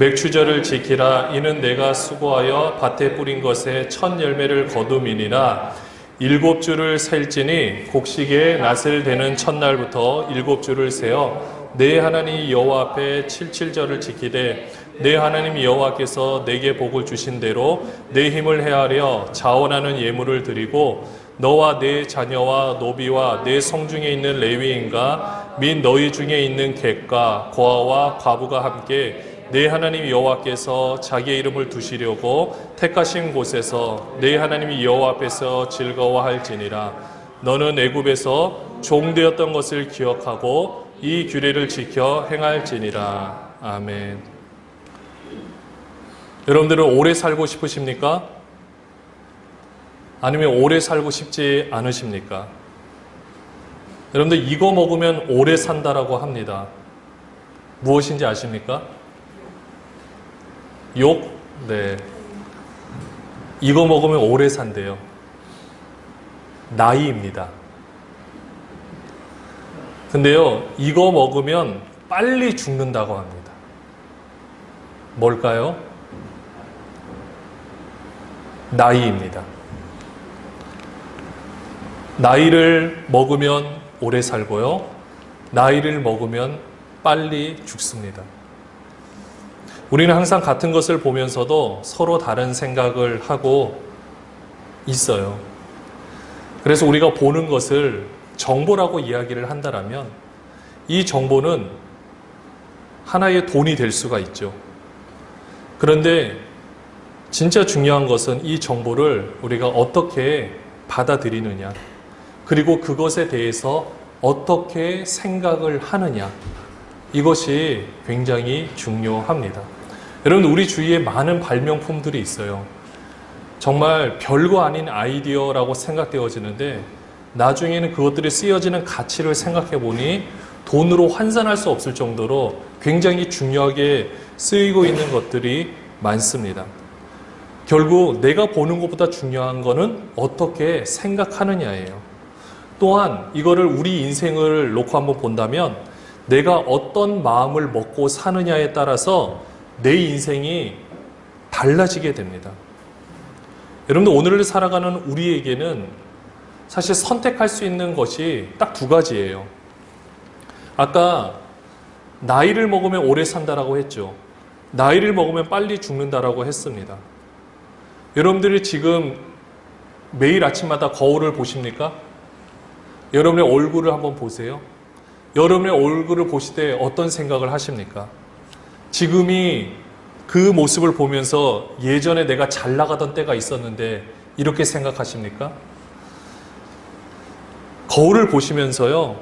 맥추절을 지키라. 이는 내가 수고하여 밭에 뿌린 것에 첫 열매를 거둠이니라. 7주를 셀지니 곡식의 낫을 대는 첫날부터 7주를 세어 내 하나님 여호와 앞에 칠칠절을 지키되 내 하나님 여호와께서 내게 복을 주신 대로 내 힘을 헤아려 자원하는 예물을 드리고 너와 내 자녀와 노비와 내 성중에 있는 레위인과 및 너희 중에 있는 객과 고아와 과부가 함께 내 하나님 여호와께서 자기의 이름을 두시려고 택하신 곳에서 내 하나님 여호와 앞에서 즐거워할지니라. 너는 애굽에서 종되었던 것을 기억하고 이 규례를 지켜 행할지니라. 아멘. 여러분들은 오래 살고 싶으십니까? 아니면 오래 살고 싶지 않으십니까? 여러분들 이거 먹으면 오래 산다라고 합니다. 무엇인지 아십니까? 욕? 네. 이거 먹으면 오래 산대요. 나이입니다. 근데요, 이거 먹으면 빨리 죽는다고 합니다. 뭘까요? 나이입니다. 나이를 먹으면 오래 살고요. 나이를 먹으면 빨리 죽습니다. 우리는 항상 같은 것을 보면서도 서로 다른 생각을 하고 있어요. 그래서 우리가 보는 것을 정보라고 이야기를 한다면 이 정보는 하나의 돈이 될 수가 있죠. 그런데 진짜 중요한 것은 이 정보를 우리가 어떻게 받아들이느냐, 그리고 그것에 대해서 어떻게 생각을 하느냐, 이것이 굉장히 중요합니다. 여러분, 우리 주위에 많은 발명품들이 있어요. 정말 별거 아닌 아이디어라고 생각되어지는데 나중에는 그것들이 쓰여지는 가치를 생각해 보니 돈으로 환산할 수 없을 정도로 굉장히 중요하게 쓰이고 있는 것들이 많습니다. 결국 내가 보는 것보다 중요한 것은 어떻게 생각하느냐예요. 또한 이거를 우리 인생을 놓고 한번 본다면 내가 어떤 마음을 먹고 사느냐에 따라서 내 인생이 달라지게 됩니다. 여러분들, 오늘을 살아가는 우리에게는 사실 선택할 수 있는 것이 딱 두 가지예요. 아까 나이를 먹으면 오래 산다라고 했죠. 나이를 먹으면 빨리 죽는다라고 했습니다. 여러분들이 지금 매일 아침마다 거울을 보십니까? 여러분의 얼굴을 한번 보세요. 여러분의 얼굴을 보실 때 어떤 생각을 하십니까? 지금이 그 모습을 보면서 예전에 내가 잘 나가던 때가 있었는데 이렇게 생각하십니까? 거울을 보시면서요,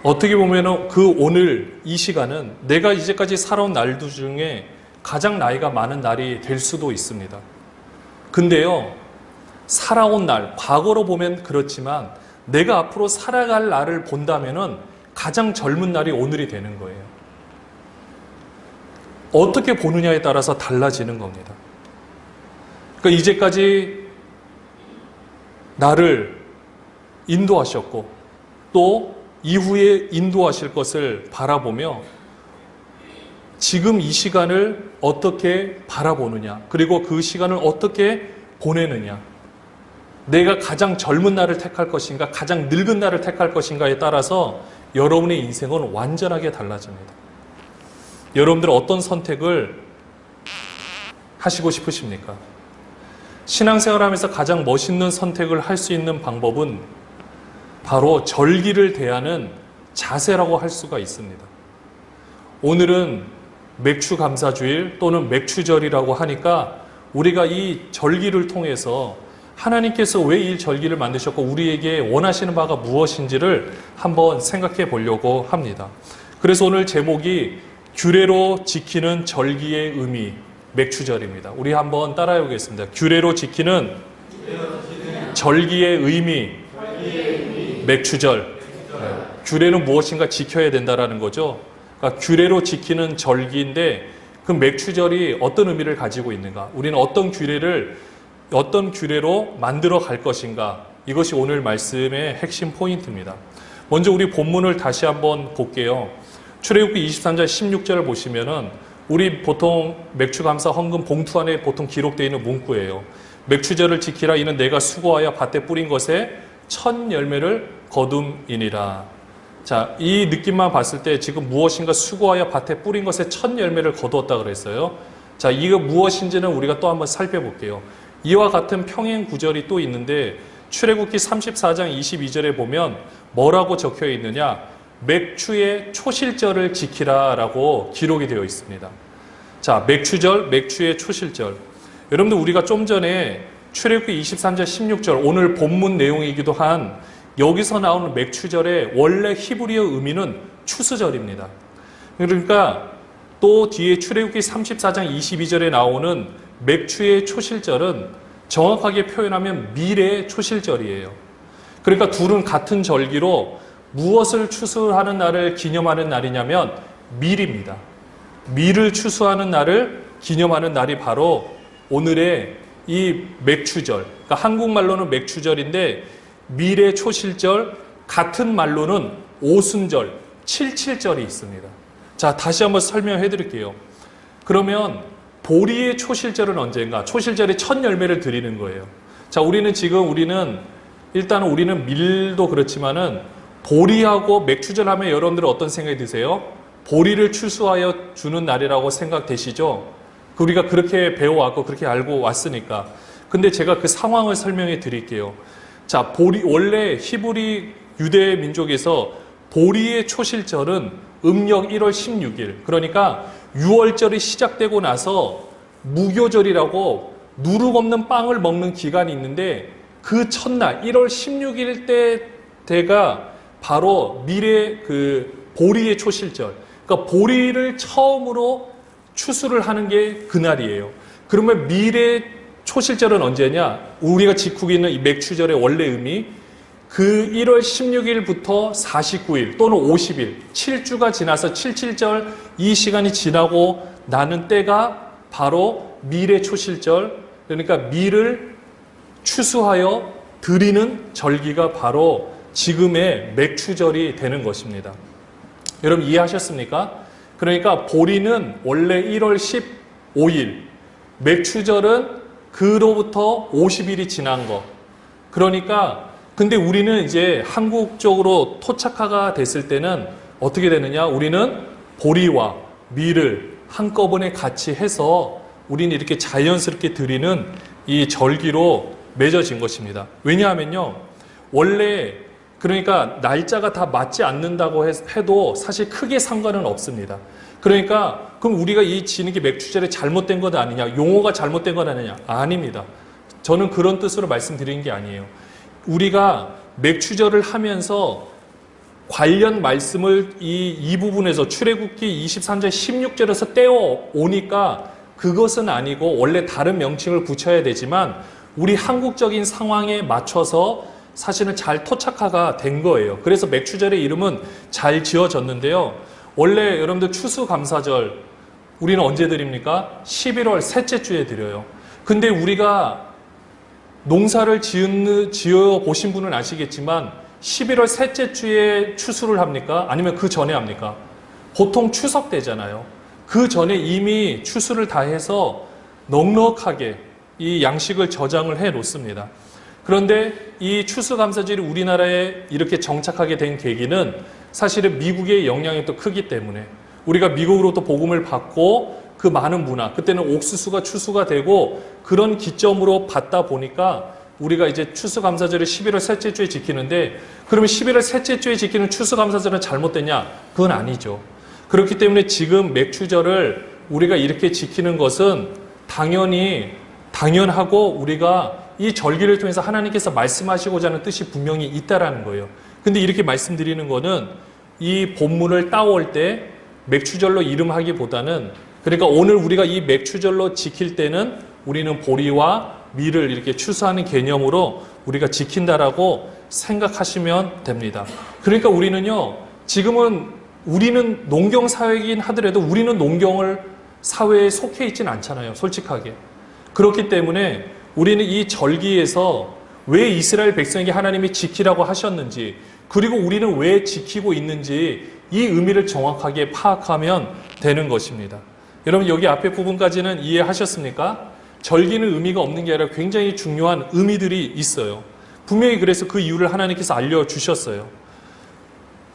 어떻게 보면 그 오늘 이 시간은 내가 이제까지 살아온 날들 중에 가장 나이가 많은 날이 될 수도 있습니다. 근데요, 살아온 날, 과거로 보면 그렇지만 내가 앞으로 살아갈 날을 본다면은 가장 젊은 날이 오늘이 되는 거예요. 어떻게 보느냐에 따라서 달라지는 겁니다. 그러니까 이제까지 나를 인도하셨고 또 이후에 인도하실 것을 바라보며 지금 이 시간을 어떻게 바라보느냐, 그리고 그 시간을 어떻게 보내느냐, 내가 가장 젊은 날을 택할 것인가, 가장 늙은 날을 택할 것인가에 따라서 여러분의 인생은 완전하게 달라집니다. 여러분들은 어떤 선택을 하시고 싶으십니까? 신앙생활하면서 가장 멋있는 선택을 할 수 있는 방법은 바로 절기를 대하는 자세라고 할 수가 있습니다. 오늘은 맥추감사주일 또는 맥추절이라고 하니까 우리가 이 절기를 통해서 하나님께서 왜 이 절기를 만드셨고 우리에게 원하시는 바가 무엇인지를 한번 생각해 보려고 합니다. 그래서 오늘 제목이 규례로 지키는 절기의 의미, 맥추절입니다. 우리 한번 따라해 보겠습니다. 규례로 지키는 절기의 의미, 맥추절. 규례는 무엇인가 지켜야 된다라는 거죠. 그러니까 규례로 지키는 절기인데 그 맥추절이 어떤 의미를 가지고 있는가? 우리는 어떤 규례로 만들어 갈 것인가? 이것이 오늘 말씀의 핵심 포인트입니다. 먼저 우리 본문을 다시 한번 볼게요. 출애굽기 23장 16절을 보시면은 우리 보통 맥추감사 헌금 봉투 안에 보통 기록되어 있는 문구예요. 맥추절을 지키라. 이는 내가 수고하여 밭에 뿌린 것에 첫 열매를 거둠이니라. 자, 이 느낌만 봤을 때 지금 무엇인가 수고하여 밭에 뿌린 것에 첫 열매를 거두었다 그랬어요. 자, 이거 무엇인지는 우리가 또 한번 살펴볼게요. 이와 같은 평행 구절이 또 있는데 출애굽기 34장 22절에 보면 뭐라고 적혀 있느냐? 맥추의 초실절을 지키라라고 기록이 되어 있습니다. 자, 맥추절, 맥추의 초실절. 여러분들 우리가 좀 전에 출애굽기 23장 16절 오늘 본문 내용이기도 한 여기서 나오는 맥추절의 원래 히브리어 의미는 추수절입니다. 그러니까 또 뒤에 출애굽기 34장 22절에 나오는 맥추의 초실절은 정확하게 표현하면 밀의 초실절이에요. 그러니까 둘은 같은 절기로 무엇을 추수하는 날을 기념하는 날이냐면 밀입니다. 밀을 추수하는 날을 기념하는 날이 바로 오늘의 이 맥추절. 그러니까 한국말로는 맥추절인데 밀의 초실절, 같은 말로는 오순절, 칠칠절이 있습니다. 자, 다시 한번 설명해 드릴게요. 그러면 보리의 초실절은 언제인가? 초실절에 첫 열매를 드리는 거예요. 자, 우리는 일단 우리는 밀도 그렇지만은 보리하고 맥추절 하면 여러분들은 어떤 생각이 드세요? 보리를 추수하여 주는 날이라고 생각되시죠? 우리가 그렇게 배워왔고 그렇게 알고 왔으니까. 근데 제가 그 상황을 설명해 드릴게요. 자, 원래 히브리 유대 민족에서 보리의 초실절은 음력 1월 16일, 그러니까 6월절이 시작되고 나서 무교절이라고 누룩 없는 빵을 먹는 기간이 있는데 그 첫날 1월 16일 때가 바로 밀의 보리의 초실절. 그러니까 보리를 처음으로 추수를 하는 게 그날이에요. 그러면 밀의 초실절은 언제냐? 우리가 지키고 있는 이 맥추절의 원래 의미, 그 1월 16일부터 49일 또는 50일, 7주가 지나서 77절 이 시간이 지나고 나는 때가 바로 밀의 초실절, 그러니까 밀을 추수하여 드리는 절기가 바로 지금의 맥추절이 되는 것입니다. 여러분 이해하셨습니까? 그러니까 보리는 원래 1월 15일, 맥추절은 그로부터 50일이 지난 거. 그러니까 근데 우리는 이제 한국 쪽으로 토착화가 됐을 때는 어떻게 되느냐? 우리는 보리와 밀을 한꺼번에 같이 해서 우리는 이렇게 자연스럽게 드리는 이 절기로 맺어진 것입니다. 왜냐하면요, 원래 그러니까 날짜가 다 맞지 않는다고 해도 사실 크게 상관은 없습니다. 그러니까 그럼 우리가 이 지는 게 맥추절에 잘못된 것 아니냐, 용어가 잘못된 것 아니냐? 아닙니다. 저는 그런 뜻으로 말씀드린 게 아니에요. 우리가 맥추절을 하면서 관련 말씀을 이 부분에서 출애굽기 23장 16절에서 떼어 오니까 그것은 아니고 원래 다른 명칭을 붙여야 되지만 우리 한국적인 상황에 맞춰서 사실은 잘 토착화가 된 거예요. 그래서 맥추절의 이름은 잘 지어졌는데요. 원래 여러분들 추수감사절 우리는 언제 드립니까? 11월 셋째 주에 드려요. 근데 우리가 농사를 지어 보신 분은 아시겠지만 11월 셋째 주에 추수를 합니까? 아니면 그 전에 합니까? 보통 추석 때잖아요. 그 전에 이미 추수를 다 해서 넉넉하게 이 양식을 저장을 해 놓습니다. 그런데 이 추수감사절이 우리나라에 이렇게 정착하게 된 계기는 사실은 미국의 영향이 또 크기 때문에 우리가 미국으로부터 복음을 받고 그 많은 문화, 그때는 옥수수가 추수가 되고 그런 기점으로 받다 보니까 우리가 이제 추수감사절을 11월 셋째 주에 지키는데 그러면 11월 셋째 주에 지키는 추수감사절은 잘못됐냐? 그건 아니죠. 그렇기 때문에 지금 맥추절을 우리가 이렇게 지키는 것은 당연하고 우리가 이 절기를 통해서 하나님께서 말씀하시고자 하는 뜻이 분명히 있다라는 거예요. 근데 이렇게 말씀드리는 거는 이 본문을 따올 때 맥추절로 이름하기보다는 그러니까 오늘 우리가 이 맥추절로 지킬 때는 우리는 보리와 밀을 이렇게 추수하는 개념으로 우리가 지킨다라고 생각하시면 됩니다. 그러니까 지금은 우리는 농경 사회이긴 하더라도 우리는 농경을 사회에 속해 있지는 않잖아요. 솔직하게. 그렇기 때문에 우리는 이 절기에서 왜 이스라엘 백성에게 하나님이 지키라고 하셨는지 그리고 우리는 왜 지키고 있는지 이 의미를 정확하게 파악하면 되는 것입니다. 여러분 여기 앞에 부분까지는 이해하셨습니까? 절기는 의미가 없는 게 아니라 굉장히 중요한 의미들이 있어요. 분명히 그래서 그 이유를 하나님께서 알려주셨어요.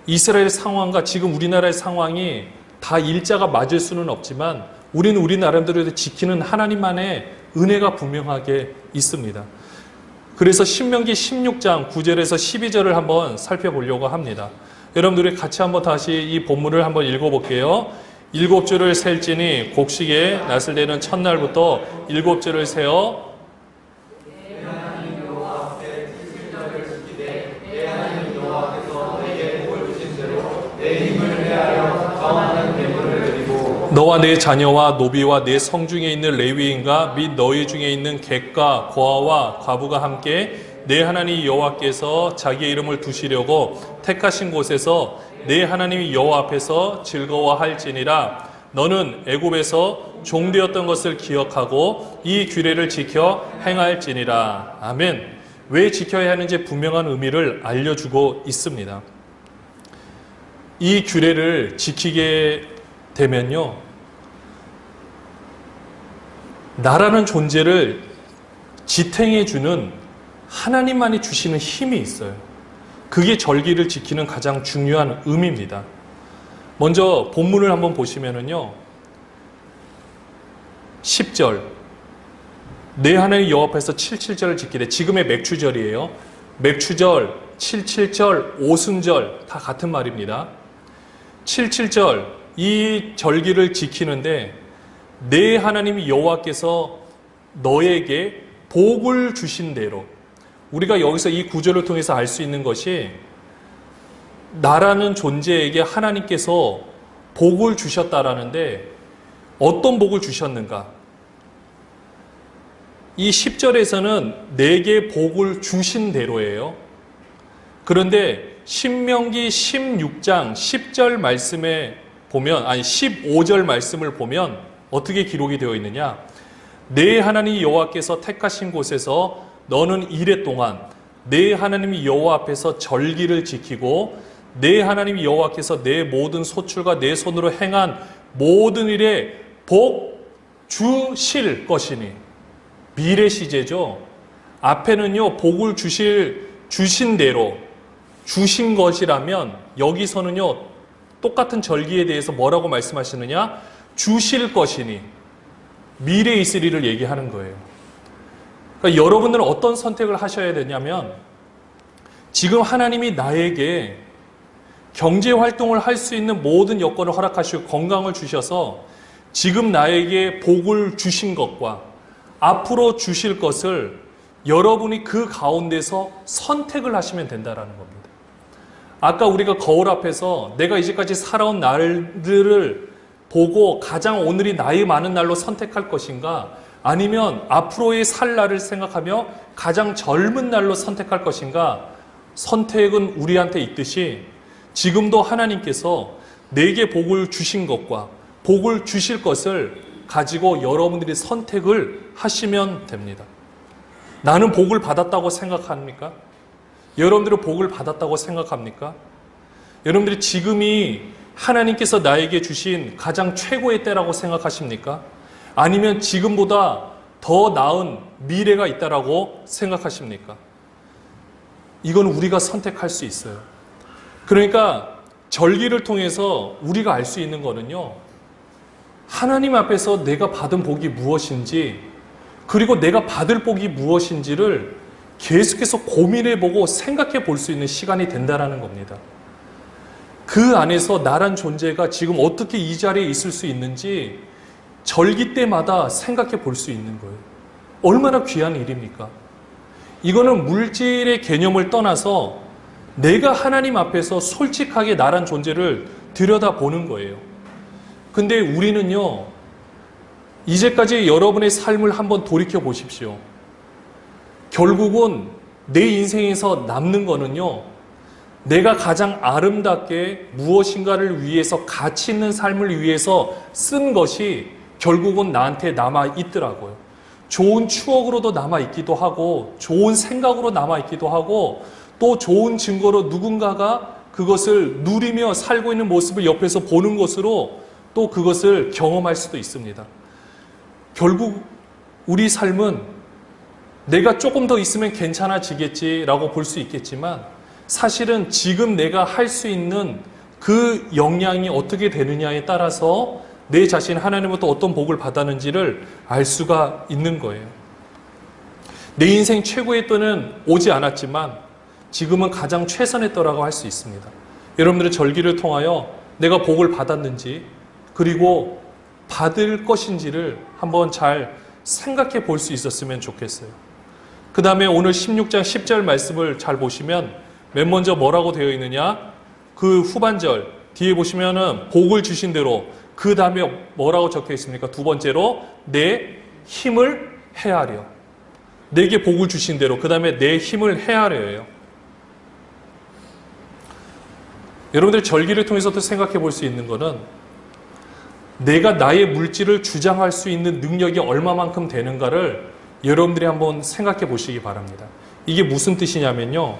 이스라엘 상황과 지금 우리나라의 상황이 다 일자가 맞을 수는 없지만 우리는 우리 나름대로 지키는 하나님만의 은혜가 분명하게 있습니다. 그래서 신명기 16장 9절에서 12절을 한번 살펴보려고 합니다. 여러분들이 같이 한번 다시 이 본문을 한번 읽어볼게요. 7줄을 셀지니 곡식에 낫을 대는 첫날부터 7줄을 세어 너와 내 자녀와 노비와 내 성중에 있는 레위인과 및 너희 중에 있는 객과 고아와 과부가 함께 내 하나님 여호와께서 자기의 이름을 두시려고 택하신 곳에서 내 하나님 여호와 앞에서 즐거워할지니라. 너는 애굽에서 종되었던 것을 기억하고 이 규례를 지켜 행할지니라. 아멘. 왜 지켜야 하는지 분명한 의미를 알려주고 있습니다. 이 규례를 지키게 되면요, 나라는 존재를 지탱해주는 하나님만이 주시는 힘이 있어요. 그게 절기를 지키는 가장 중요한 의미입니다. 먼저 본문을 한번 보시면은요, 10절 내 하나님 여호와 앞에서 77절을 지키되, 지금의 맥추절이에요. 맥추절, 77절, 오순절 다 같은 말입니다. 77절 이 절기를 지키는데 내 하나님 여호와께서 너에게 복을 주신 대로, 우리가 여기서 이 구절을 통해서 알 수 있는 것이 나라는 존재에게 하나님께서 복을 주셨다라는데 어떤 복을 주셨는가? 이 10절에서는 내게 복을 주신 대로예요. 그런데 신명기 16장 10절 말씀에 보면, 15절 말씀을 보면 어떻게 기록이 되어 있느냐? 내 하나님 여호와께서 택하신 곳에서 너는 이레 동안 내 하나님 여호와 앞에서 절기를 지키고 내 하나님 여호와께서 내 모든 소출과 내 손으로 행한 모든 일에 복 주실 것이니. 미래 시제죠. 앞에는요, 복을 주신 대로 주신 것이라면 여기서는요, 똑같은 절기에 대해서 뭐라고 말씀하시느냐? 주실 것이니. 미래에 있을 일을 얘기하는 거예요. 그러니까 여러분들은 어떤 선택을 하셔야 되냐면, 지금 하나님이 나에게 경제 활동을 할 수 있는 모든 여건을 허락하시고 건강을 주셔서 지금 나에게 복을 주신 것과 앞으로 주실 것을 여러분이 그 가운데서 선택을 하시면 된다는 겁니다. 아까 우리가 거울 앞에서 내가 이제까지 살아온 날들을 보고 가장 오늘이 나이 많은 날로 선택할 것인가, 아니면 앞으로의 살 날을 생각하며 가장 젊은 날로 선택할 것인가, 선택은 우리한테 있듯이 지금도 하나님께서 내게 복을 주신 것과 복을 주실 것을 가지고 여러분들이 선택을 하시면 됩니다. 나는 복을 받았다고 생각합니까? 여러분들은 복을 받았다고 생각합니까? 여러분들이 지금이 하나님께서 나에게 주신 가장 최고의 때라고 생각하십니까? 아니면 지금보다 더 나은 미래가 있다라고 생각하십니까? 이건 우리가 선택할 수 있어요. 그러니까 절기를 통해서 우리가 알 수 있는 거는요, 하나님 앞에서 내가 받은 복이 무엇인지, 그리고 내가 받을 복이 무엇인지를 계속해서 고민해보고 생각해 볼 수 있는 시간이 된다는 겁니다. 그 안에서 나란 존재가 지금 어떻게 이 자리에 있을 수 있는지 절기 때마다 생각해 볼 수 있는 거예요. 얼마나 귀한 일입니까? 이거는 물질의 개념을 떠나서 내가 하나님 앞에서 솔직하게 나란 존재를 들여다보는 거예요. 근데 우리는요, 이제까지 여러분의 삶을 한번 돌이켜 보십시오. 결국은 내 인생에서 남는 거는요, 내가 가장 아름답게 무엇인가를 위해서, 가치 있는 삶을 위해서 쓴 것이 결국은 나한테 남아 있더라고요. 좋은 추억으로도 남아 있기도 하고, 좋은 생각으로 남아 있기도 하고, 또 좋은 증거로 누군가가 그것을 누리며 살고 있는 모습을 옆에서 보는 것으로 또 그것을 경험할 수도 있습니다. 결국 우리 삶은 내가 조금 더 있으면 괜찮아지겠지라고 볼 수 있겠지만 사실은 지금 내가 할 수 있는 그 역량이 어떻게 되느냐에 따라서 내 자신이 하나님으로부터 어떤 복을 받았는지를 알 수가 있는 거예요. 내 인생 최고의 때는 오지 않았지만 지금은 가장 최선의 때라고 할 수 있습니다. 여러분들의 절기를 통하여 내가 복을 받았는지 그리고 받을 것인지를 한번 잘 생각해 볼 수 있었으면 좋겠어요. 그 다음에 오늘 16장 10절 말씀을 잘 보시면 맨 먼저 뭐라고 되어 있느냐? 그 후반절 뒤에 보시면은 복을 주신 대로 그 다음에 뭐라고 적혀 있습니까? 두 번째로 내 힘을 헤아려. 내게 복을 주신 대로 그 다음에 내 힘을 헤아려요. 여러분들 절기를 통해서도 생각해 볼 수 있는 것은 내가 나의 물질을 주장할 수 있는 능력이 얼마만큼 되는가를 여러분들이 한번 생각해 보시기 바랍니다. 이게 무슨 뜻이냐면요.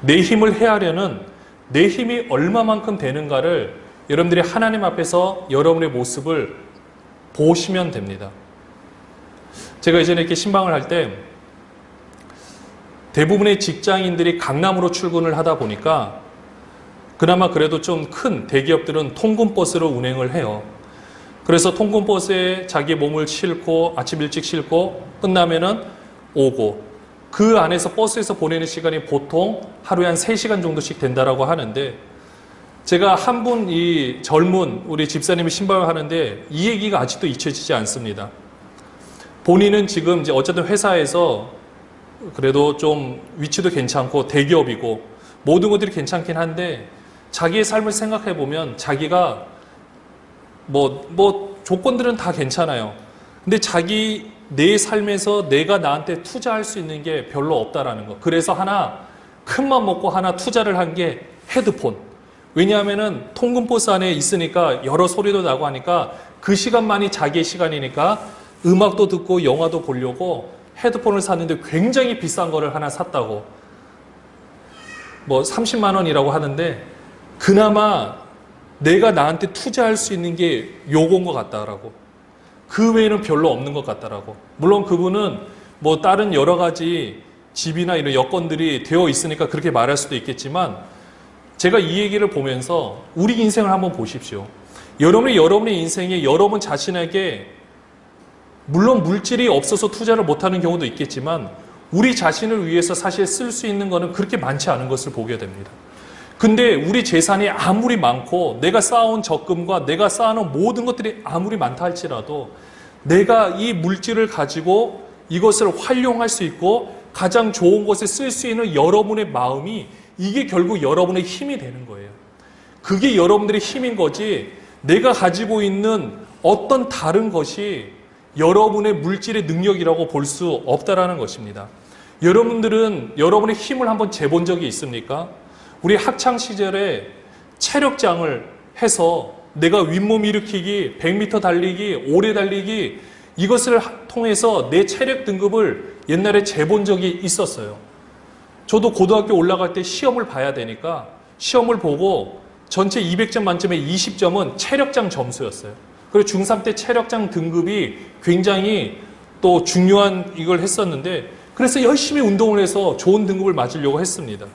내 힘을 헤아려는 내 힘이 얼마만큼 되는가를 여러분들이 하나님 앞에서 여러분의 모습을 보시면 됩니다. 제가 예전에 이렇게 신방을 할 때 대부분의 직장인들이 강남으로 출근을 하다 보니까 그나마 그래도 좀 큰 대기업들은 통근버스로 운행을 해요. 그래서 통근버스에 자기 몸을 싣고 아침 일찍 싣고 끝나면은 오고 그 안에서 버스에서 보내는 시간이 보통 하루에 한 3시간 정도씩 된다라고 하는데 제가 한 분 이 젊은 우리 집사님이 신방을 하는데 이 얘기가 아직도 잊혀지지 않습니다. 본인은 지금 이제 어쨌든 회사에서 그래도 좀 위치도 괜찮고 대기업이고 모든 것들이 괜찮긴 한데 자기의 삶을 생각해 보면 자기가 뭐 조건들은 다 괜찮아요. 근데 자기 내 삶에서 내가 나한테 투자할 수 있는 게 별로 없다라는 거. 그래서 하나 큰맘 먹고 하나 투자를 한 게 헤드폰. 왜냐하면은 통근버스 안에 있으니까 여러 소리도 나고 하니까 그 시간만이 자기의 시간이니까 음악도 듣고 영화도 보려고 헤드폰을 샀는데 굉장히 비싼 거를 하나 샀다고. 뭐 30만 원이라고 하는데 그나마 내가 나한테 투자할 수 있는 게 요건 것 같다라고. 그 외에는 별로 없는 것 같다라고. 물론 그분은 뭐 다른 여러 가지 집이나 이런 여건들이 되어 있으니까 그렇게 말할 수도 있겠지만 제가 이 얘기를 보면서 우리 인생을 한번 보십시오. 여러분의 인생에 여러분 자신에게 물론 물질이 없어서 투자를 못하는 경우도 있겠지만 우리 자신을 위해서 사실 쓸 수 있는 거는 그렇게 많지 않은 것을 보게 됩니다. 근데 우리 재산이 아무리 많고 내가 쌓아온 적금과 내가 쌓아놓은 모든 것들이 아무리 많다 할지라도 내가 이 물질을 가지고 이것을 활용할 수 있고 가장 좋은 곳에 쓸 수 있는 여러분의 마음이 이게 결국 여러분의 힘이 되는 거예요. 그게 여러분들의 힘인 거지 내가 가지고 있는 어떤 다른 것이 여러분의 물질의 능력이라고 볼 수 없다라는 것입니다. 여러분들은 여러분의 힘을 한번 재본 적이 있습니까? 우리 학창 시절에 체력장을 해서 내가 윗몸 일으키기, 100m 달리기, 오래 달리기 이것을 통해서 내 체력 등급을 옛날에 재본 적이 있었어요. 저도 고등학교 올라갈 때 시험을 봐야 되니까 시험을 보고 전체 200점 만점에 20점은 체력장 점수였어요. 그리고 중3 때 체력장 등급이 굉장히 또 중요한 이걸 했었는데 그래서 열심히 운동을 해서 좋은 등급을 맞으려고 했습니다.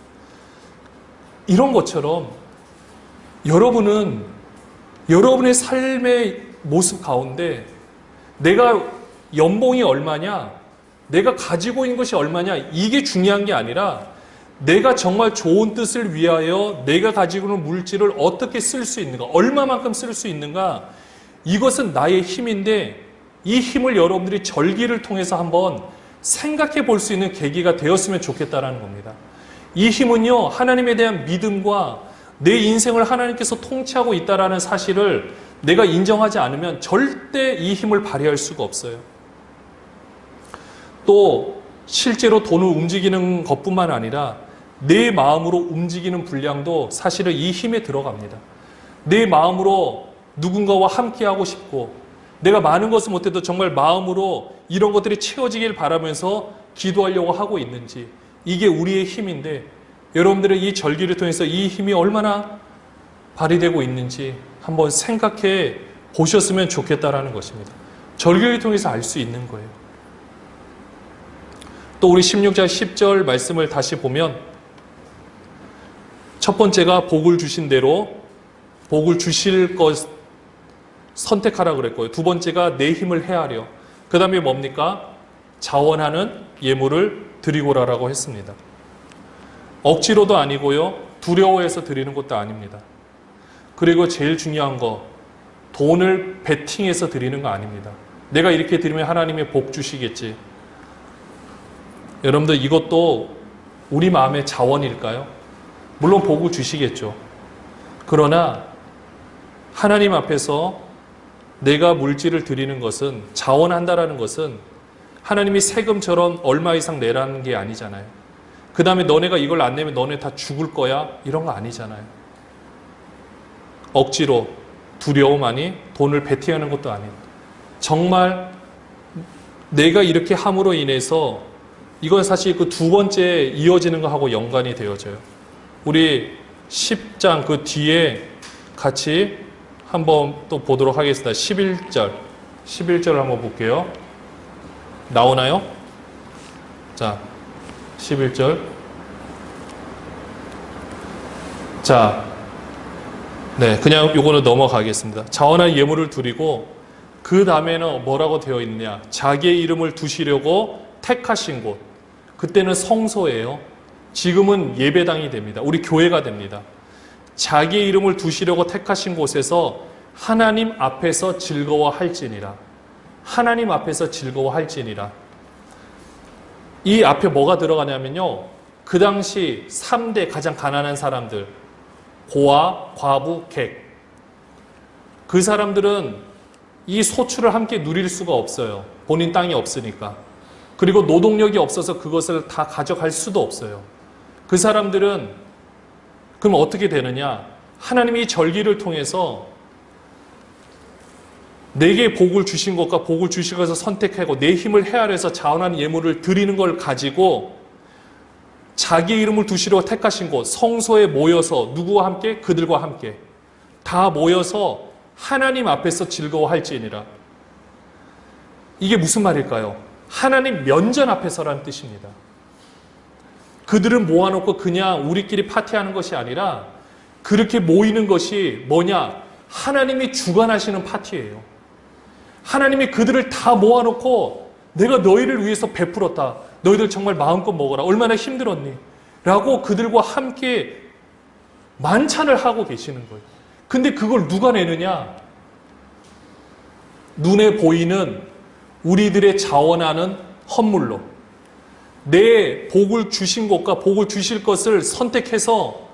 이런 것처럼 여러분은 여러분의 삶의 모습 가운데 내가 연봉이 얼마냐, 내가 가지고 있는 것이 얼마냐 이게 중요한 게 아니라 내가 정말 좋은 뜻을 위하여 내가 가지고 있는 물질을 어떻게 쓸 수 있는가, 얼마만큼 쓸 수 있는가 이것은 나의 힘인데 이 힘을 여러분들이 절기를 통해서 한번 생각해 볼 수 있는 계기가 되었으면 좋겠다는 겁니다. 이 힘은요, 하나님에 대한 믿음과 내 인생을 하나님께서 통치하고 있다는 사실을 내가 인정하지 않으면 절대 이 힘을 발휘할 수가 없어요. 또 실제로 돈을 움직이는 것뿐만 아니라 내 마음으로 움직이는 분량도 사실은 이 힘에 들어갑니다. 내 마음으로 누군가와 함께하고 싶고 내가 많은 것을 못해도 정말 마음으로 이런 것들이 채워지길 바라면서 기도하려고 하고 있는지 이게 우리의 힘인데 여러분들은 이 절기를 통해서 이 힘이 얼마나 발휘되고 있는지 한번 생각해 보셨으면 좋겠다라는 것입니다. 절기를 통해서 알 수 있는 거예요. 또 우리 16장 10절 말씀을 다시 보면 첫 번째가 복을 주신 대로 복을 주실 것 선택하라 그랬고요. 두 번째가 내 힘을 헤아려. 그 다음에 뭡니까? 자원하는 예물을 드리고라라고 했습니다. 억지로도 아니고요. 두려워해서 드리는 것도 아닙니다. 그리고 제일 중요한 거, 돈을 베팅해서 드리는 거 아닙니다. 내가 이렇게 드리면 하나님이 복 주시겠지. 여러분들 이것도 우리 마음의 자원일까요? 물론 복을 주시겠죠. 그러나 하나님 앞에서 내가 물질을 드리는 것은, 자원한다라는 것은 하나님이 세금처럼 얼마 이상 내라는 게 아니잖아요. 그 다음에 너네가 이걸 안 내면 너네 다 죽을 거야? 이런 거 아니잖아요. 억지로 두려움 아니 돈을 베팅하는 것도 아니에요. 정말 내가 이렇게 함으로 인해서 이건 사실 그 두 번째 이어지는 거하고 연관이 되어져요. 우리 10장 그 뒤에 같이 한번 또 보도록 하겠습니다. 11절 한번 볼게요. 나오나요? 자, 11절. 자, 네, 그냥 요거는 넘어가겠습니다. 자원한 예물을 드리고 그 다음에는 뭐라고 되어 있느냐? 자기의 이름을 두시려고 택하신 곳. 그때는 성소예요. 지금은 예배당이 됩니다. 우리 교회가 됩니다. 자기의 이름을 두시려고 택하신 곳에서 하나님 앞에서 즐거워할지니라. 하나님 앞에서 즐거워할지니라. 이 앞에 뭐가 들어가냐면요. 그 당시 3대 가장 가난한 사람들, 고아, 과부, 객. 그 사람들은 이 소출을 함께 누릴 수가 없어요. 본인 땅이 없으니까. 그리고 노동력이 없어서 그것을 다 가져갈 수도 없어요. 그 사람들은 그럼 어떻게 되느냐? 하나님이 절기를 통해서 내게 복을 주신 것과 복을 주신 것을 선택하고 내 힘을 헤아려서 자원한 예물을 드리는 걸 가지고 자기 이름을 두시려고 택하신 곳 성소에 모여서 누구와 함께? 그들과 함께 다 모여서 하나님 앞에서 즐거워할지니라. 이게 무슨 말일까요? 하나님 면전 앞에서라는 뜻입니다. 그들은 모아놓고 그냥 우리끼리 파티하는 것이 아니라 그렇게 모이는 것이 뭐냐? 하나님이 주관하시는 파티예요. 하나님이 그들을 다 모아놓고 내가 너희를 위해서 베풀었다. 너희들 정말 마음껏 먹어라. 얼마나 힘들었니? 라고 그들과 함께 만찬을 하고 계시는 거예요. 근데 그걸 누가 내느냐? 눈에 보이는 우리들의 자원하는 헌물로 내 복을 주신 것과 복을 주실 것을 선택해서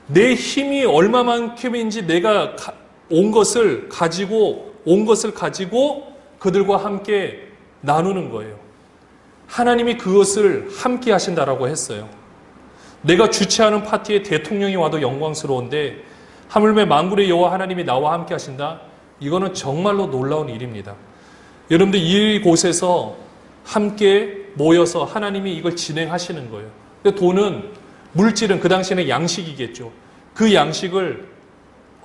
내 힘이 얼마만큼인지 내가 온 것을 가지고 그들과 함께 나누는 거예요. 하나님이 그것을 함께 하신다라고 했어요. 내가 주최하는 파티에 대통령이 와도 영광스러운데 하물며 만군의 여호와 하나님이 나와 함께 하신다? 이거는 정말로 놀라운 일입니다. 여러분들 이곳에서 함께 모여서 하나님이 이걸 진행하시는 거예요. 돈은, 물질은 그 당시에는 양식이겠죠. 그 양식을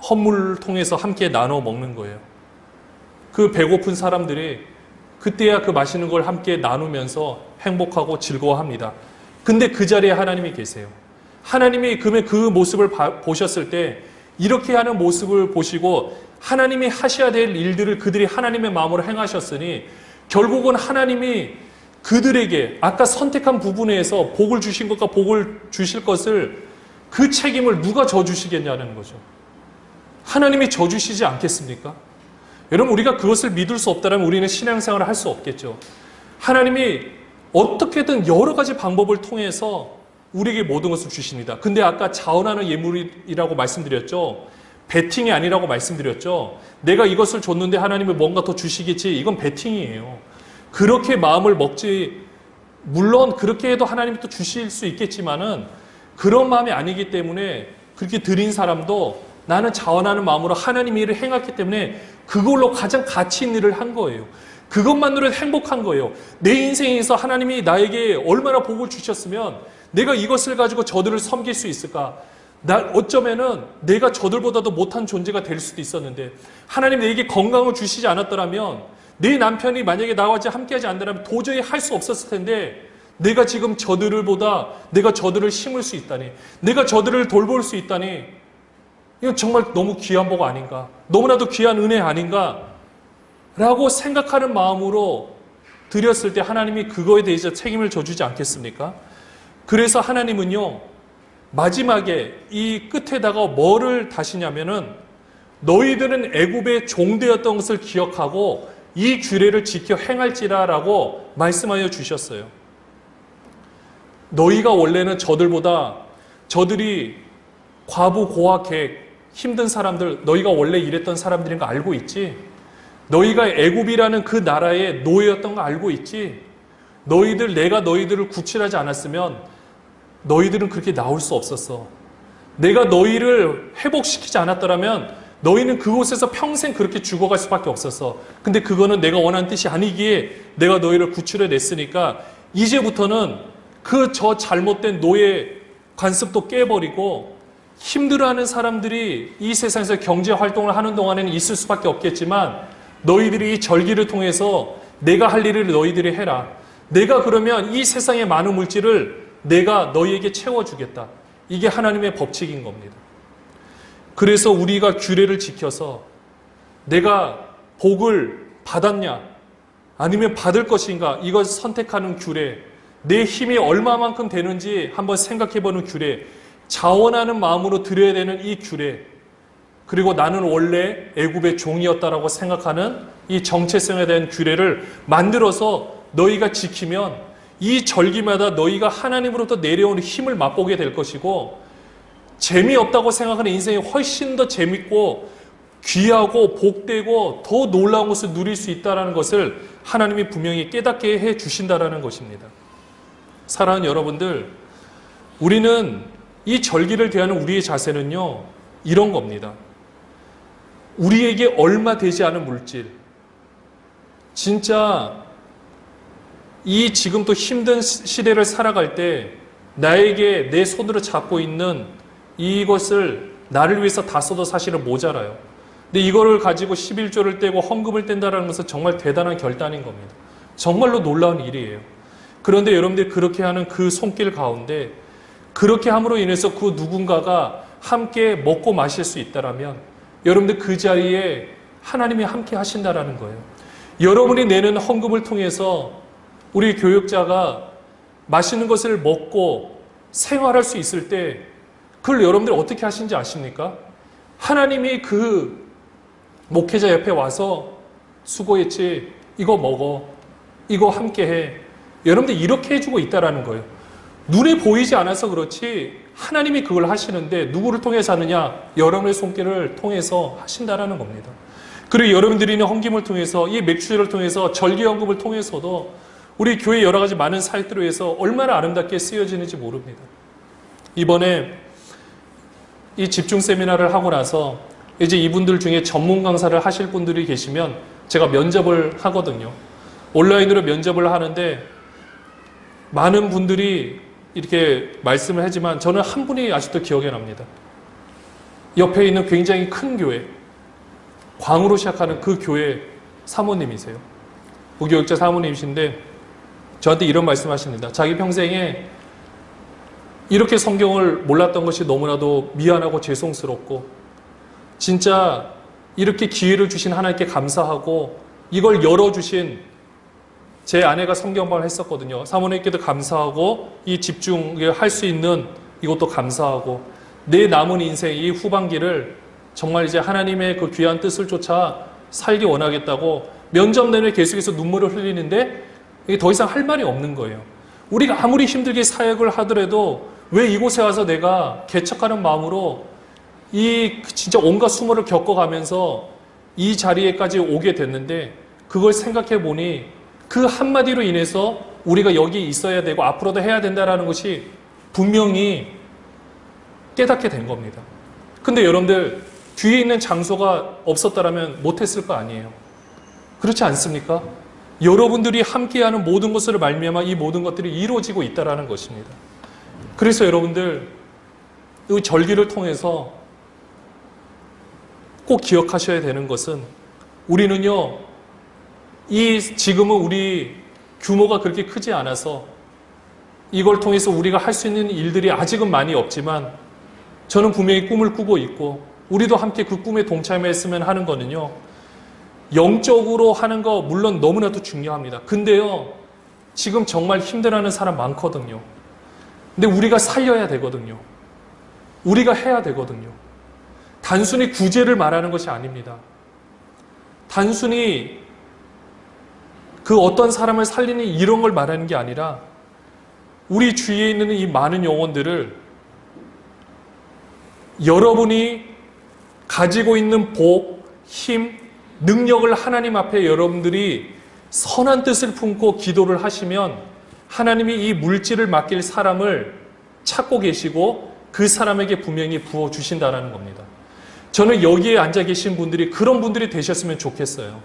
헌물을 통해서 함께 나눠 먹는 거예요. 그 배고픈 사람들이 그때야 그 맛있는 걸 함께 나누면서 행복하고 즐거워합니다. 근데 그 자리에 하나님이 계세요. 하나님이 그러면 그 모습을 보셨을 때 이렇게 하는 모습을 보시고 하나님이 하셔야 될 일들을 그들이 하나님의 마음으로 행하셨으니 결국은 하나님이 그들에게 아까 선택한 부분에서 복을 주신 것과 복을 주실 것을 그 책임을 누가 져주시겠냐는 거죠. 하나님이 져주시지 않겠습니까? 여러분 우리가 그것을 믿을 수 없다면 우리는 신앙생활을 할 수 없겠죠. 하나님이 어떻게든 여러 가지 방법을 통해서 우리에게 모든 것을 주십니다. 근데 아까 자원하는 예물이라고 말씀드렸죠. 베팅이 아니라고 말씀드렸죠. 내가 이것을 줬는데 하나님이 뭔가 더 주시겠지. 이건 베팅이에요. 그렇게 마음을 먹지, 물론 그렇게 해도 하나님이 또 주실 수 있겠지만은 그런 마음이 아니기 때문에 그렇게 드린 사람도 나는 자원하는 마음으로 하나님 일을 행했기 때문에 그걸로 가장 가치 있는 일을 한 거예요. 그것만으로도 행복한 거예요. 내 인생에서 하나님이 나에게 얼마나 복을 주셨으면 내가 이것을 가지고 저들을 섬길 수 있을까? 어쩌면은 내가 저들보다도 못한 존재가 될 수도 있었는데 하나님 내게 건강을 주시지 않았더라면 내 남편이 만약에 나와 함께하지 않는다면 도저히 할 수 없었을 텐데 내가 지금 내가 저들을 심을 수 있다니, 내가 저들을 돌볼 수 있다니, 이건 정말 너무 귀한 복 아닌가, 너무나도 귀한 은혜 아닌가 라고 생각하는 마음으로 드렸을 때 하나님이 그거에 대해서 책임을 져주지 않겠습니까? 그래서 하나님은요, 마지막에 이 끝에다가 뭐를 다시냐면은 너희들은 애굽의 종되었던 것을 기억하고 이 규례를 지켜 행할지라라고 말씀하여 주셨어요. 너희가 원래는 저들이 과부, 고아, 객, 힘든 사람들, 너희가 원래 이랬던 사람들인 거 알고 있지? 너희가 애굽이라는 그 나라의 노예였던 거 알고 있지? 내가 너희들을 구출하지 않았으면 너희들은 그렇게 나올 수 없었어. 내가 너희를 회복시키지 않았더라면 너희는 그곳에서 평생 그렇게 죽어갈 수밖에 없었어. 근데 그거는 내가 원하는 뜻이 아니기에 내가 너희를 구출해 냈으니까 이제부터는 저 잘못된 노예 관습도 깨버리고 힘들어하는 사람들이 이 세상에서 경제 활동을 하는 동안에는 있을 수밖에 없겠지만 너희들이 이 절기를 통해서 내가 할 일을 너희들이 해라. 내가 그러면 이 세상의 많은 물질을 내가 너희에게 채워주겠다. 이게 하나님의 법칙인 겁니다. 그래서 우리가 규례를 지켜서 내가 복을 받았냐 아니면 받을 것인가 이걸 선택하는 규례, 내 힘이 얼마만큼 되는지 한번 생각해보는 규례, 자원하는 마음으로 드려야 되는 이 규례, 그리고 나는 원래 애굽의 종이었다라고 생각하는 이 정체성에 대한 규례를 만들어서 너희가 지키면 이 절기마다 너희가 하나님으로부터 내려오는 힘을 맛보게 될 것이고 재미없다고 생각하는 인생이 훨씬 더 재밌고 귀하고 복되고 더 놀라운 것을 누릴 수 있다는 것을 하나님이 분명히 깨닫게 해 주신다는 것입니다. 사랑하는 여러분들, 우리는 이 절기를 대하는 우리의 자세는요, 이런 겁니다. 우리에게 얼마 되지 않은 물질, 진짜 이 지금 또 힘든 시대를 살아갈 때 나에게 내 손으로 잡고 있는 이것을 나를 위해서 다 써도 사실은 모자라요. 근데 이거를 가지고 11조를 떼고 헌금을 뗀다는 것은 정말 대단한 결단인 겁니다. 정말로 놀라운 일이에요. 그런데 여러분들이 그렇게 하는 그 손길 가운데 그렇게 함으로 인해서 그 누군가가 함께 먹고 마실 수 있다라면 여러분들 그 자리에 하나님이 함께 하신다라는 거예요. 여러분이 내는 헌금을 통해서 우리 교육자가 맛있는 것을 먹고 생활할 수 있을 때 그걸 여러분들 어떻게 하시는지 아십니까? 하나님이 그 목회자 옆에 와서 수고했지, 이거 먹어, 이거 함께 해. 여러분들 이렇게 해주고 있다라는 거예요. 눈에 보이지 않아서 그렇지 하나님이 그걸 하시는데 누구를 통해서 하느냐? 여러분의 손길을 통해서 하신다라는 겁니다. 그리고 여러분들이 있는 헌금을 통해서 이 맥주를 통해서 절기헌금을 통해서도 우리 교회 여러 가지 많은 사역들을 위해서 얼마나 아름답게 쓰여지는지 모릅니다. 이번에 이 집중 세미나를 하고 나서 이제 이분들 중에 전문 강사를 하실 분들이 계시면 제가 면접을 하거든요. 온라인으로 면접을 하는데 많은 분들이 이렇게 말씀을 하지만 저는 한 분이 아직도 기억에 납니다. 옆에 있는 굉장히 큰 교회, 광으로 시작하는 그 교회 사모님이세요. 무교육자 사모님이신데 저한테 이런 말씀 하십니다. 자기 평생에 이렇게 성경을 몰랐던 것이 너무나도 미안하고 죄송스럽고 진짜 이렇게 기회를 주신 하나님께 감사하고 이걸 열어주신 제 아내가 성경방을 했었거든요. 사모님께도 감사하고 이 집중을 할 수 있는 이것도 감사하고 내 남은 인생 이 후반기를 정말 이제 하나님의 그 귀한 뜻을 쫓아 살기 원하겠다고 면접 내내 계속해서 눈물을 흘리는데 이게 더 이상 할 말이 없는 거예요. 우리가 아무리 힘들게 사역을 하더라도 왜 이곳에 와서 내가 개척하는 마음으로 이 진짜 온갖 수모를 겪어가면서 이 자리에까지 오게 됐는데 그걸 생각해 보니 그 한마디로 인해서 우리가 여기 있어야 되고 앞으로도 해야 된다는 것이 분명히 깨닫게 된 겁니다. 근데 여러분들 뒤에 있는 장소가 없었다면 못했을 거 아니에요. 그렇지 않습니까? 여러분들이 함께하는 모든 것을 말미암아 이 모든 것들이 이루어지고 있다는 것입니다. 그래서 여러분들 이 절기를 통해서 꼭 기억하셔야 되는 것은 우리는요, 지금은 우리 규모가 그렇게 크지 않아서 이걸 통해서 우리가 할 수 있는 일들이 아직은 많이 없지만 저는 분명히 꿈을 꾸고 있고 우리도 함께 그 꿈에 동참했으면 하는 거는요, 영적으로 하는 거 물론 너무나도 중요합니다. 근데요, 지금 정말 힘들어하는 사람 많거든요. 근데 우리가 살려야 되거든요. 우리가 해야 되거든요. 단순히 구제를 말하는 것이 아닙니다. 단순히 그 어떤 사람을 살리는 이런 걸 말하는 게 아니라 우리 주위에 있는 이 많은 영혼들을 여러분이 가지고 있는 복, 힘, 능력을 하나님 앞에 여러분들이 선한 뜻을 품고 기도를 하시면 하나님이 이 물질을 맡길 사람을 찾고 계시고 그 사람에게 분명히 부어주신다는 겁니다. 저는 여기에 앉아 계신 분들이 그런 분들이 되셨으면 좋겠어요.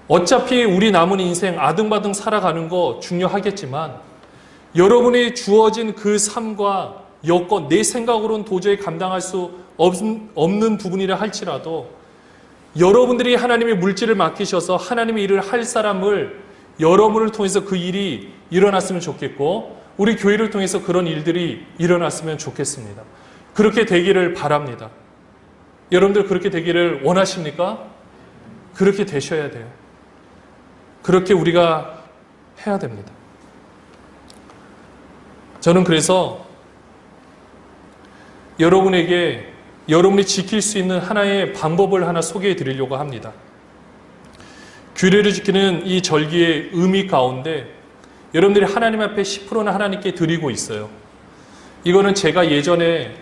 어차피 우리 남은 인생 아등바등 살아가는 거 중요하겠지만 여러분이 주어진 그 삶과 여건, 내 생각으로는 도저히 감당할 수 없는 부분이라 할지라도 여러분들이 하나님의 물질을 맡기셔서 하나님의 일을 할 사람을 여러분을 통해서 그 일이 일어났으면 좋겠고 우리 교회를 통해서 그런 일들이 일어났으면 좋겠습니다. 그렇게 되기를 바랍니다. 여러분들 그렇게 되기를 원하십니까? 그렇게 되셔야 돼요. 그렇게 우리가 해야 됩니다. 저는 그래서 여러분에게 여러분이 지킬 수 있는 하나의 방법을 하나 소개해 드리려고 합니다. 규례를 지키는 이 절기의 의미 가운데 여러분들이 하나님 앞에 10%는 하나님께 드리고 있어요. 이거는 제가 예전에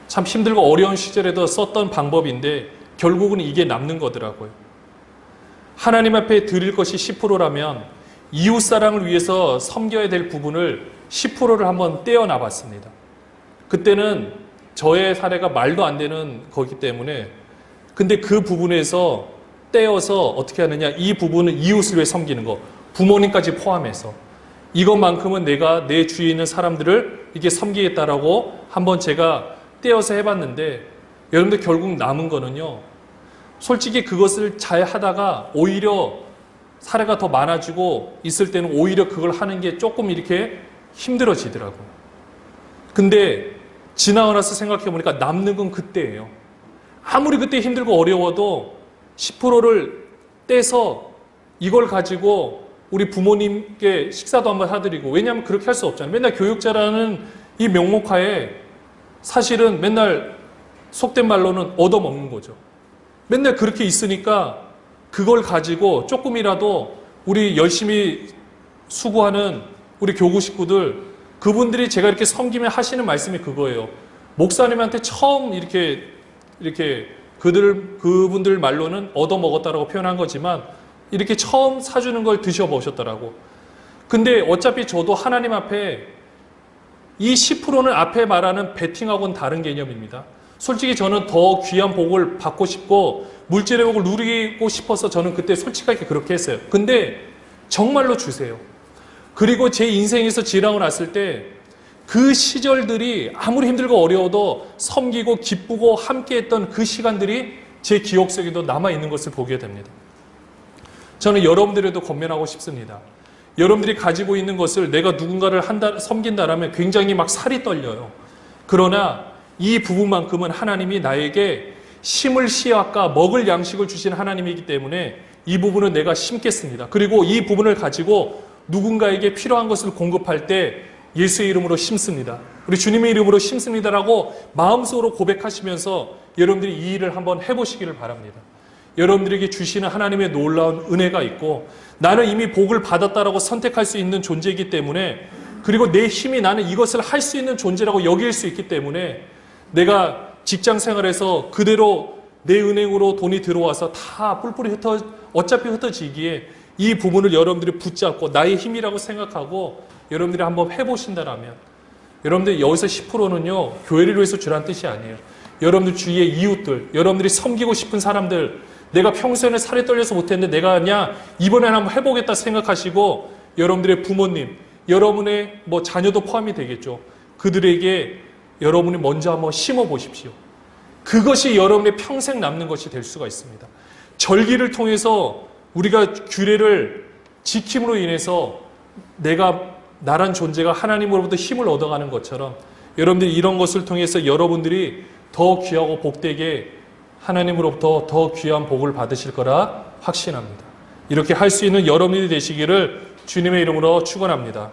참 힘들고 어려운 시절에도 썼던 방법인데 결국은 이게 남는 거더라고요. 하나님 앞에 드릴 것이 10%라면 이웃사랑을 위해서 섬겨야 될 부분을 10%를 한번 떼어놔 봤습니다. 그때는 저의 사례가 말도 안 되는 거기 때문에 근데 그 부분에서 떼어서 어떻게 하느냐, 이 부분은 이웃을 위해 섬기는 거, 부모님까지 포함해서 이것만큼은 내가 내 주위에 있는 사람들을 이렇게 섬기겠다라고 한번 제가 떼어서 해봤는데 여러분들 결국 남은 거는요, 솔직히 그것을 잘 하다가 오히려 사례가 더 많아지고 있을 때는 오히려 그걸 하는 게 조금 이렇게 힘들어지더라고요. 근데 지나고 나서 생각해보니까 남는 건 그때예요. 아무리 그때 힘들고 어려워도 10%를 떼서 이걸 가지고 우리 부모님께 식사도 한번 사드리고, 왜냐하면 그렇게 할 수 없잖아요. 맨날 교육자라는 이 명목하에 사실은 맨날 속된 말로는 얻어먹는 거죠. 맨날 그렇게 있으니까 그걸 가지고 조금이라도 우리 열심히 수고하는 우리 교구 식구들, 그분들이 제가 이렇게 섬기면 하시는 말씀이 그거예요. 목사님한테 처음 이렇게 그분들 말로는 얻어먹었다라고 표현한 거지만 이렇게 처음 사주는 걸 드셔보셨더라고. 근데 어차피 저도 하나님 앞에 이 10%는 앞에 말하는 베팅하고는 다른 개념입니다. 솔직히 저는 더 귀한 복을 받고 싶고 물질의 복을 누리고 싶어서 저는 그때 솔직하게 그렇게 했어요. 근데 정말로 주세요. 그리고 제 인생에서 지나고 났을 때 그 시절들이 아무리 힘들고 어려워도 섬기고 기쁘고 함께했던 그 시간들이 제 기억 속에도 남아있는 것을 보게 됩니다. 저는 여러분들에도 권면하고 싶습니다. 여러분들이 가지고 있는 것을 내가 누군가를 섬긴다라면 굉장히 막 살이 떨려요. 그러나 이 부분만큼은 하나님이 나에게 심을 씨앗과 먹을 양식을 주신 하나님이기 때문에 이 부분은 내가 심겠습니다. 그리고 이 부분을 가지고 누군가에게 필요한 것을 공급할 때 예수의 이름으로 심습니다. 우리 주님의 이름으로 심습니다라고 마음속으로 고백하시면서 여러분들이 이 일을 한번 해보시기를 바랍니다. 여러분들에게 주시는 하나님의 놀라운 은혜가 있고 나는 이미 복을 받았다라고 선택할 수 있는 존재이기 때문에, 그리고 내 힘이 나는 이것을 할 수 있는 존재라고 여길 수 있기 때문에 내가 직장 생활에서 그대로 내 은행으로 돈이 들어와서 다 뿔뿔이 어차피 흩어지기에 이 부분을 여러분들이 붙잡고 나의 힘이라고 생각하고 여러분들이 한번 해보신다라면, 여러분들 여기서 10%는요 교회를 위해서 주란 뜻이 아니에요. 여러분들 주위의 이웃들, 여러분들이 섬기고 싶은 사람들, 내가 평소에는 살이 떨려서 못했는데 내가 그냥 이번에는 한번 해보겠다 생각하시고 여러분들의 부모님, 여러분의 자녀도 포함이 되겠죠. 그들에게 여러분이 먼저 한번 심어 보십시오. 그것이 여러분의 평생 남는 것이 될 수가 있습니다. 절기를 통해서 우리가 규례를 지킴으로 인해서 나란 존재가 하나님으로부터 힘을 얻어가는 것처럼 여러분들이 이런 것을 통해서 여러분들이 더 귀하고 복되게 하나님으로부터 더 귀한 복을 받으실 거라 확신합니다. 이렇게 할 수 있는 여러분들이 되시기를 주님의 이름으로 축원합니다.